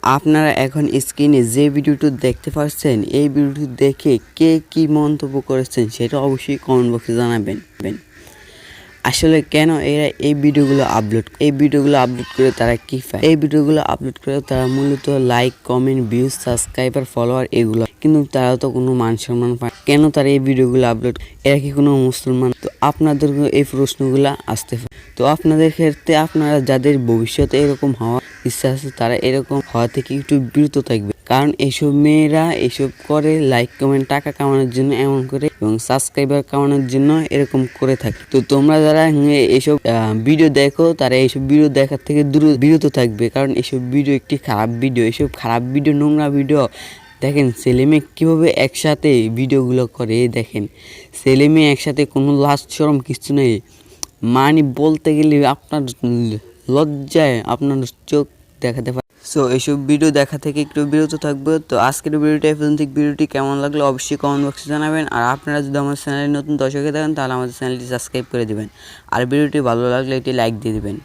আপনারা এখন স্ক্রিনে যে ভিডিওটি দেখতে পাচ্ছেন এই ভিডিওটি দেখে কে কি মন্তব্য করেছেন সেটা অবশ্যই কমেন্ট বক্সে জানাবেন। আসলে কেন এরা এই ভিডিওগুলো আপলোড করে তারা কি পায়? এই ভিডিওগুলো আপলোড করে তারা মূলত like, comment, views, subscriber, follower এগুলো, কিন্তু তারা তো কোনো মান সম্মান পায়। কেন তারা এই ভিডিওগুলো আপলোড? এরা কি কোনো মুসলমান? তো আপনাদের এই প্রশ্নগুলো আসতে পারে। তো আপনাদের ক্ষেত্রে আপনারা যাদের ভবিষ্যতে এরকম হওয়ার ইচ্ছা আছে তারা এরকম হওয়া থেকে একটু বিরত থাকবে, কারণ এইসব মেয়েরা এইসব করে লাইক, কমেন্ট, টাকা কামানোর জন্য এমন করে এবং সাবস্ক্রাইবার কামানোর জন্য এরকম করে থাকে। তো তোমরা যারা এইসব ভিডিও দেখো তারা এইসব ভিডিও দেখার থেকে বিরত থাকবে, কারণ এইসব ভিডিও একটি খারাপ ভিডিও। এইসব খারাপ ভিডিও, নোংরা ভিডিও। দেখেন ছেলেমেয়ে কীভাবে একসাথে ভিডিওগুলো করে, দেখেন ছেলেমেয়ে একসাথে কোনো লাজ শরম কিছু নেই। মানে বলতে গেলে আপনার লজ্জায় আপনার চোখ দেখাতে পারে। সো এইসব ভিডিও দেখা থেকে একটু বিরত থাকবে। তো আজকের ভিডিওটা এই পর্যন্ত। ভিডিওটি কেমন লাগলো অবশ্যই কমেন্ট বক্সে জানাবেন। আর আপনারা যদি আমার চ্যানেলে নতুন দর্শক থাকেন তাহলে আমাদের চ্যানেলটি সাবস্ক্রাইব করে দেবেন। আর ভিডিওটি ভালো লাগলে একটি লাইক দিয়ে দেবেন।